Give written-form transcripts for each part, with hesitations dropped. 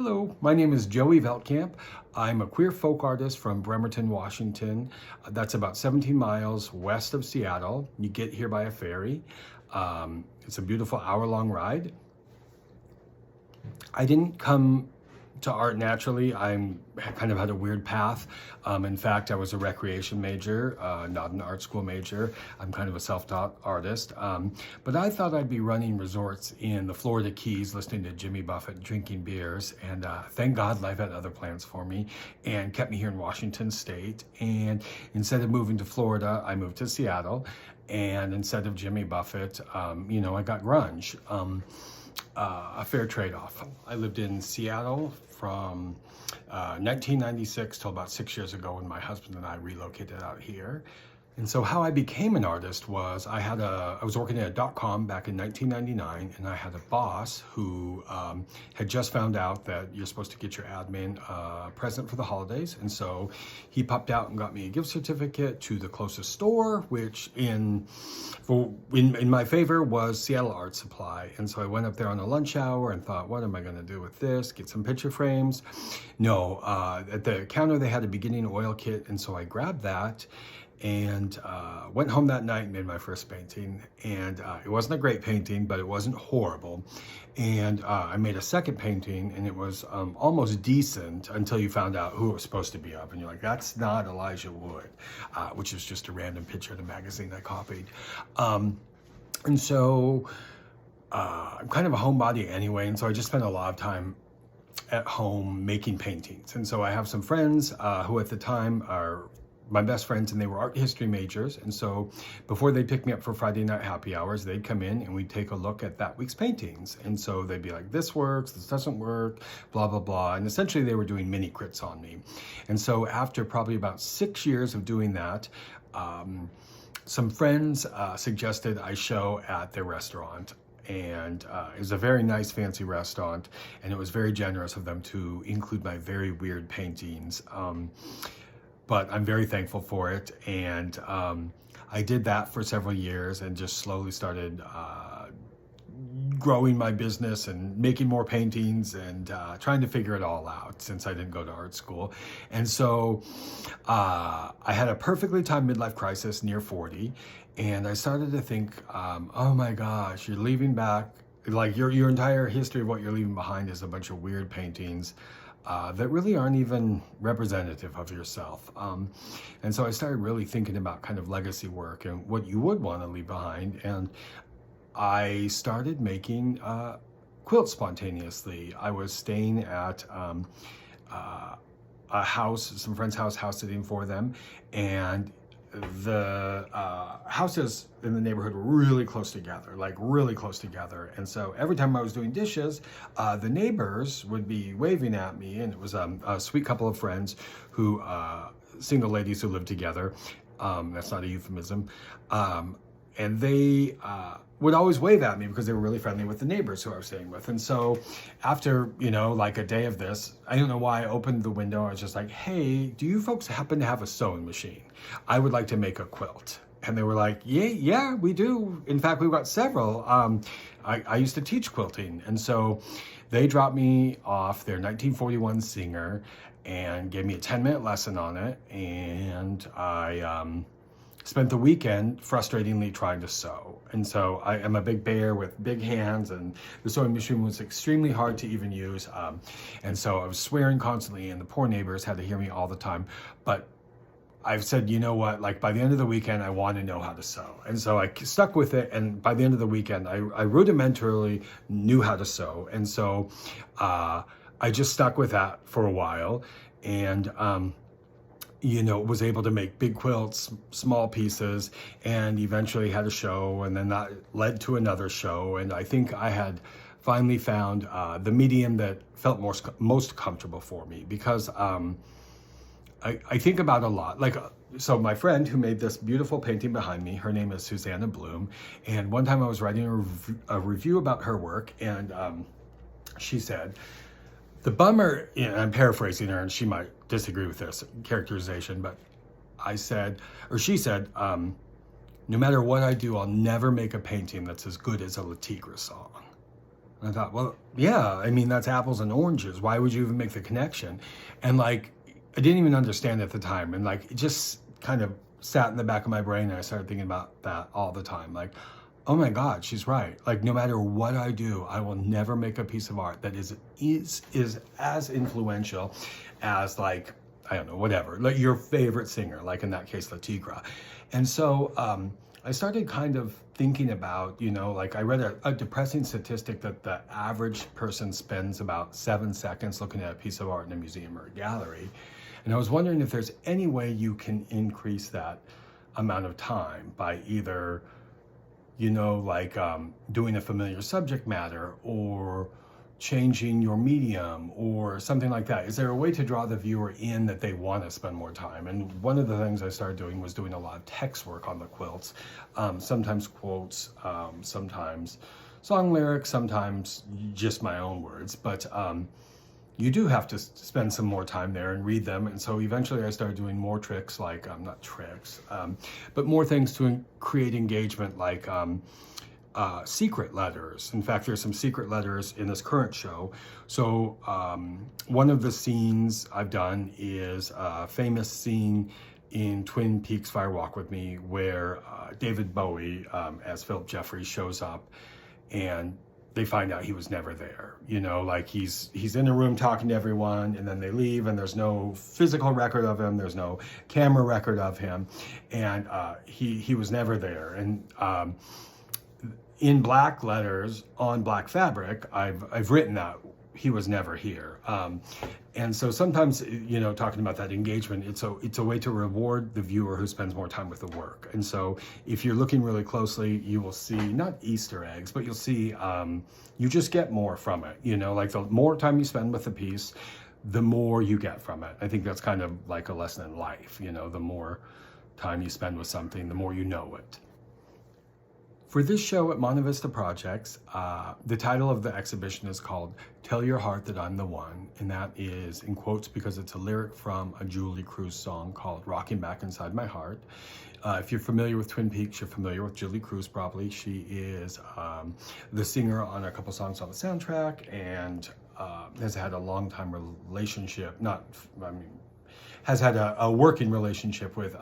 Hello, my name is Joey Veltkamp. I'm a queer folk artist from Bremerton, Washington. That's about 17 miles west of Seattle. You get here by a ferry. It's a beautiful hour-long ride. I didn't come to art naturally. I kind of had a weird path. In fact, I was a recreation major, not an art school major. I'm kind of a self-taught artist. But I thought I'd be running resorts in the Florida Keys, listening to Jimmy Buffett, drinking beers. And thank God life had other plans for me and kept me here in Washington State. And instead of moving to Florida, I moved to Seattle. And instead of Jimmy Buffett, I got grunge. A fair trade-off. I lived in Seattle from 1996 till about 6 years ago when my husband and I relocated out here. And so how I became an artist was I was working at a .com back in 1999, and I had a boss who had just found out that you're supposed to get your admin present for the holidays. And so he popped out and got me a gift certificate to the closest store, which in my favor was Seattle Art Supply. And so I went up there on a lunch hour and thought, what am I gonna do with this? Get some picture frames? No, at the counter they had a beginning oil kit, and so I grabbed that and went home that night and made my first painting. And it wasn't a great painting, but it wasn't horrible. And I made a second painting, and it was almost decent until you found out who it was supposed to be of. And you're like, that's not Elijah Wood, which is just a random picture in a magazine I copied. And so I'm kind of a homebody anyway, and so I just spent a lot of time at home making paintings. And so I have some friends who at the time are my best friends, and they were art history majors. And so before they pick me up for Friday night happy hours, they'd come in and we'd take a look at that week's paintings. And so they'd be like, this works, this doesn't work, blah, blah, blah. And essentially they were doing mini crits on me. And so after probably about 6 years of doing that, some friends suggested I show at their restaurant. And it was a very nice, fancy restaurant, and it was very generous of them to include my very weird paintings. But I'm very thankful for it. And I did that for several years and just slowly started growing my business and making more paintings and trying to figure it all out since I didn't go to art school. And so I had a perfectly timed midlife crisis near 40. And I started to think, oh my gosh, you're leaving back, like your entire history of what you're leaving behind is a bunch of weird paintings that really aren't even representative of yourself. And so I started really thinking about kind of legacy work and what you would want to leave behind. And I started making quilts spontaneously. I was staying at a house, some friend's house sitting for them. And the houses in the neighborhood were really close together, like really close together. And so every time I was doing dishes, the neighbors would be waving at me, and it was a sweet couple of friends who, single ladies who lived together. That's not a euphemism. And they would always wave at me because they were really friendly with the neighbors who I was staying with. And so after, like a day of this, I don't know why I opened the window. I was just like, hey, do you folks happen to have a sewing machine? I would like to make a quilt. And they were like, yeah, we do. In fact, we've got several. I used to teach quilting. And so they dropped me off their 1941 Singer and gave me a 10-minute lesson on it. And I spent the weekend frustratingly trying to sew. And so I am a big bear with big hands, and the sewing machine was extremely hard to even use. And so I was swearing constantly, and the poor neighbors had to hear me all the time. But I've said, you know what, like by the end of the weekend, I want to know how to sew. And so I stuck with it. And by the end of the weekend, I rudimentarily knew how to sew. And so I just stuck with that for a while. And was able to make big quilts, small pieces, and eventually had a show, and then that led to another show. And I think I had finally found the medium that felt most comfortable for me, because I think about a lot. So my friend who made this beautiful painting behind me, her name is Susanna Bloom, and one time I was writing a review about her work, and she said, the bummer, I'm paraphrasing her, and she might disagree with this characterization, but she said, no matter what I do, I'll never make a painting that's as good as a Le Tigre song. And I thought, well, yeah, I mean, that's apples and oranges. Why would you even make the connection? And like, I didn't even understand at the time. And like, it just kind of sat in the back of my brain. And I started thinking about that all the time. Like, oh my God, she's right. Like, no matter what I do, I will never make a piece of art that is as influential as, like, I don't know, whatever, like your favorite singer, like in that case, La Tigra. And so I started kind of thinking about, like I read a depressing statistic that the average person spends about 7 seconds looking at a piece of art in a museum or a gallery. And I was wondering if there's any way you can increase that amount of time by either, like doing a familiar subject matter or changing your medium or something like that. Is there a way to draw the viewer in that they want to spend more time? And one of the things I started doing was doing a lot of text work on the quilts, sometimes quotes, sometimes song lyrics, sometimes just my own words, but you do have to spend some more time there and read them. And so eventually I started doing more tricks, like, not tricks, but more things to create engagement, like secret letters. In fact, there's some secret letters in this current show. So one of the scenes I've done is a famous scene in Twin Peaks Fire Walk with Me where David Bowie as Philip Jeffries shows up and they find out he was never there. Like he's in a room talking to everyone and then they leave and there's no physical record of him, there's no camera record of him, and he was never there. And in black letters on black fabric, I've written that he was never here. And so sometimes, talking about that engagement, it's a way to reward the viewer who spends more time with the work. And so if you're looking really closely, you will see not Easter eggs, but you'll see, you just get more from it. Like the more time you spend with the piece, the more you get from it. I think that's kind of like a lesson in life. The more time you spend with something, the more you know it. For this show at Monte Vista Projects, the title of the exhibition is called Tell Your Heart That I'm the One, and that is in quotes because it's a lyric from a Julie Cruz song called Rocking Back Inside My Heart. If you're familiar with Twin Peaks, you're familiar with Julie Cruz probably. She is the singer on a couple songs on the soundtrack and has had a long-time relationship, has had a working relationship with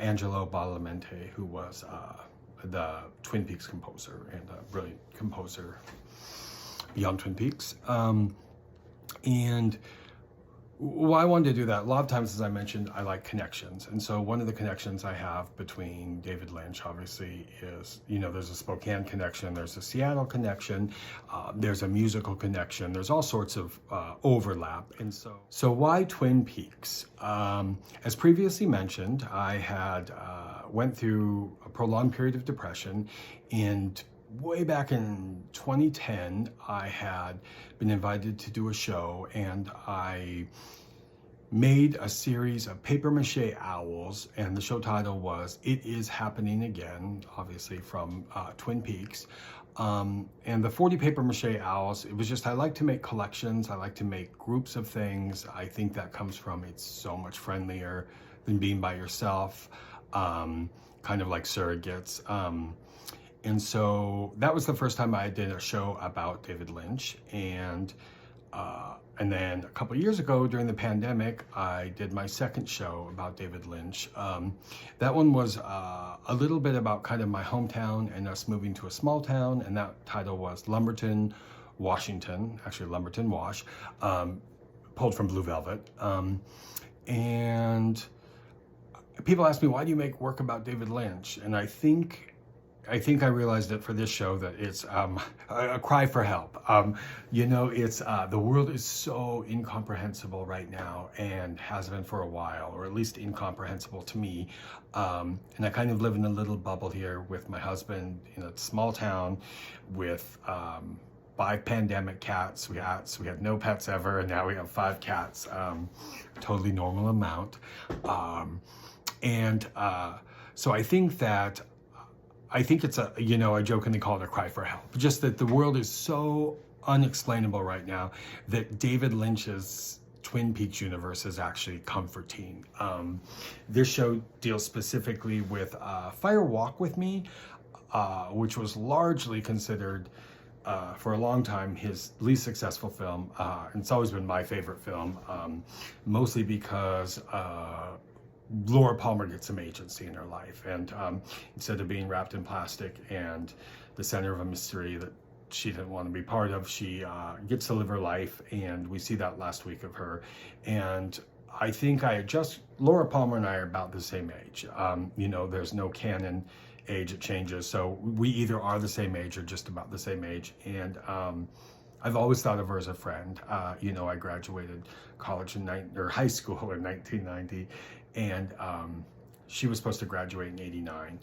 Angelo Badalamenti, who was the Twin Peaks composer and a brilliant composer beyond Twin Peaks. And why I wanted to do that, a lot of times, as I mentioned, I like connections. And so one of the connections I have between David Lynch, obviously, is, there's a Spokane connection, there's a Seattle connection, there's a musical connection, there's all sorts of overlap. And so why Twin Peaks? As previously mentioned, I had went through a prolonged period of depression, and way back in 2010, I had been invited to do a show, and I made a series of papier-mâché owls, and the show title was It Is Happening Again, obviously from Twin Peaks. And the 40 papier-mâché owls, it was just, I like to make collections, I like to make groups of things. I think that comes from it's so much friendlier than being by yourself, kind of like surrogates. And so that was the first time I did a show about David Lynch. And then a couple of years ago during the pandemic, I did my second show about David Lynch. That one was a little bit about kind of my hometown and us moving to a small town. And that title was Lumberton, Washington, actually Lumberton, Wash, pulled from Blue Velvet. And people ask me, why do you make work about David Lynch? And I think I realized it for this show that it's a cry for help. It's the world is so incomprehensible right now and has been for a while, or at least incomprehensible to me. And I kind of live in a little bubble here with my husband in a small town with 5 pandemic cats. We had no pets ever, and now we have 5 cats. Totally normal amount. So I think it's I jokingly call it a cry for help. Just that the world is so unexplainable right now that David Lynch's Twin Peaks universe is actually comforting. This show deals specifically with Fire Walk with Me, which was largely considered for a long time, his least successful film. And it's always been my favorite film, mostly because Laura Palmer gets some agency in her life. And instead of being wrapped in plastic and the center of a mystery that she didn't want to be part of, she gets to live her life. And we see that last week of her. And I think Laura Palmer and I are about the same age. You know, there's no canon age, it changes. So we either are the same age or just about the same age. And I've always thought of her as a friend. You know, I graduated high school in 1990, and she was supposed to graduate in 89.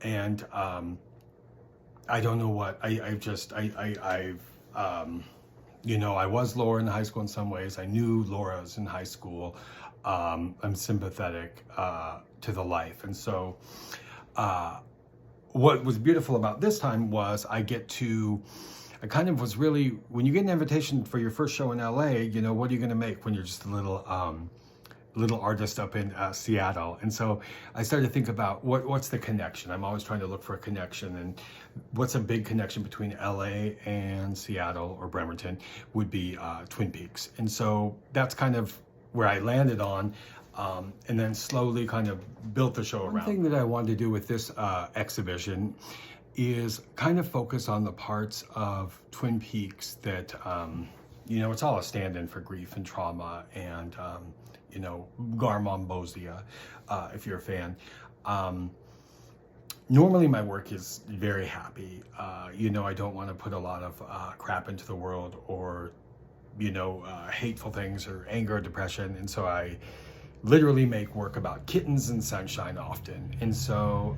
And I don't know what, you know, I was Laura in high school in some ways. I knew Laura's in high school. I'm sympathetic to the life. And so what was beautiful about this time was I kind of was really, when you get an invitation for your first show in LA, you know, what are you going to make when you're just a little artist up in Seattle? And so I started to think about what's the connection. I'm always trying to look for a connection, and what's a big connection between LA and Seattle or Bremerton would be Twin Peaks. And so that's kind of where I landed on, and then slowly kind of built the show around. One thing that I wanted to do with this exhibition is kind of focus on the parts of Twin Peaks that, you know, it's all a stand-in for grief and trauma and, you know, Garmonbozia, if you're a fan. Normally my work is very happy. You know, I don't want to put a lot of crap into the world or, you know, hateful things or anger or depression. And so I literally make work about kittens and sunshine often. And so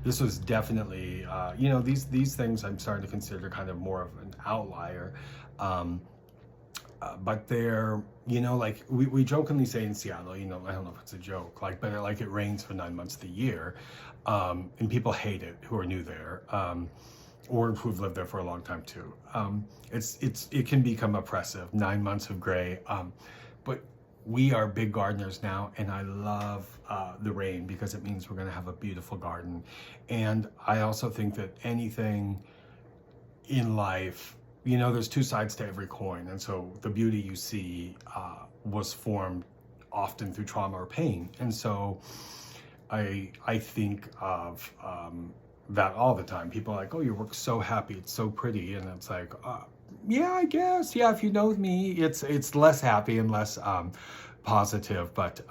this was definitely, you know, these things I'm starting to consider kind of more of an outlier. But they're, you know, like we jokingly say in Seattle, you know, I don't know if it's a joke, like, but like it rains for 9 months of the year, and people hate it who are new there, or who've lived there for a long time too. It can become oppressive, 9 months of gray, but we are big gardeners now, and I love the rain because it means we're going to have a beautiful garden. And I also think that anything in life, you know, there's two sides to every coin. And so the beauty you see was formed often through trauma or pain. And so I think of that all the time. People are like, oh, your work's so happy, it's so pretty. And it's like, yeah, I guess. Yeah, if you know me, it's less happy and less positive, but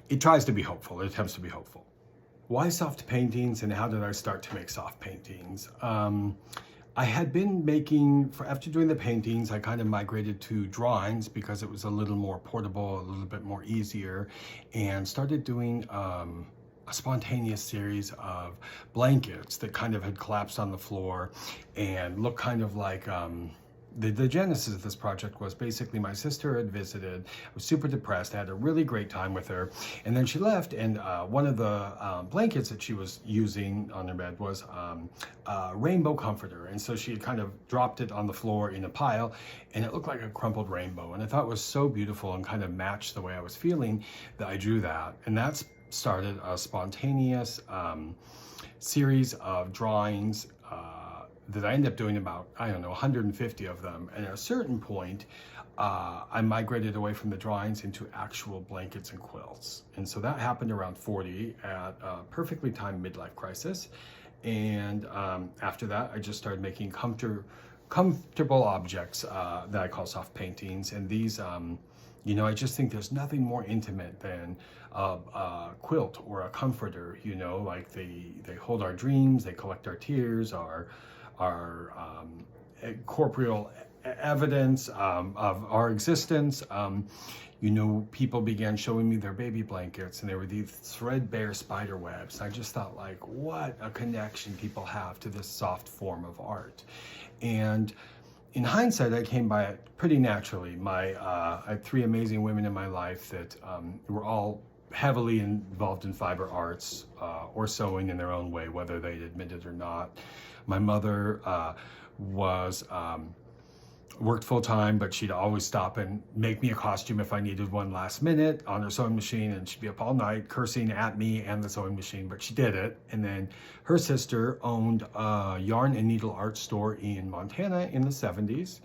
it tries to be hopeful. It attempts to be hopeful. Why soft paintings, and how did I start to make soft paintings? I had been making, after doing the paintings, I kind of migrated to drawings because it was a little more portable, a little bit more easier, and started doing a spontaneous series of blankets that kind of had collapsed on the floor and looked kind of like, the genesis of this project was basically my sister had visited, was super depressed, I had a really great time with her, and then she left, and one of the blankets that she was using on her bed was a rainbow comforter, and so she had kind of dropped it on the floor in a pile, and it looked like a crumpled rainbow, and I thought it was so beautiful and kind of matched the way I was feeling that I drew that, and that's started a spontaneous series of drawings that I ended up doing about, I don't know, 150 of them. And at a certain point, I migrated away from the drawings into actual blankets and quilts. And so that happened around 40 at a perfectly timed midlife crisis. And after that, I just started making comfortable objects that I call soft paintings. And these, you know, I just think there's nothing more intimate than a quilt or a comforter, you know, like they hold our dreams, they collect our tears, our corporeal evidence of our existence. You know, people began showing me their baby blankets, and there were these threadbare spider webs. I just thought, like, what a connection people have to this soft form of art. And in hindsight, I came by it pretty naturally. I had three amazing women in my life that were all heavily involved in fiber arts or sewing in their own way, whether they'd admit it or not. My mother was worked full time, but she'd always stop and make me a costume if I needed one last minute on her sewing machine, and she'd be up all night cursing at me and the sewing machine, but she did it. And then her sister owned a yarn and needle art store in Montana in the 70s.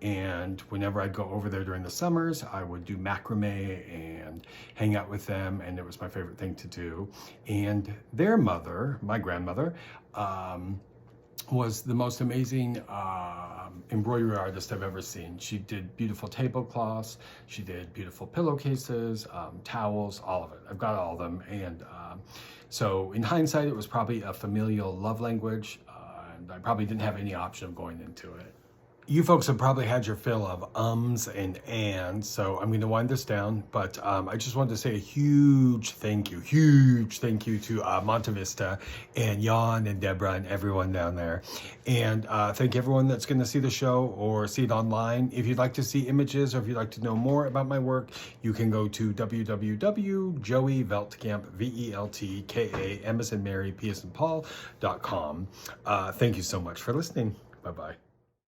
And whenever I'd go over there during the summers, I would do macrame and hang out with them, and it was my favorite thing to do. And their mother, my grandmother, was the most amazing embroidery artist I've ever seen. She did beautiful tablecloths, she did beautiful pillowcases, towels, all of it. I've got all of them. And so in hindsight, it was probably a familial love language, and I probably didn't have any option of going into it. You folks have probably had your fill of ums and ands, so I'm going to wind this down, but I just wanted to say a huge thank you to Monte Vista and Jan and Deborah and everyone down there. And thank everyone that's going to see the show or see it online. If you'd like to see images or if you'd like to know more about my work, you can go to www.joeyveltkamp, VELTKA, M as in Mary, P as in Paul.com. Thank you so much for listening. Bye-bye.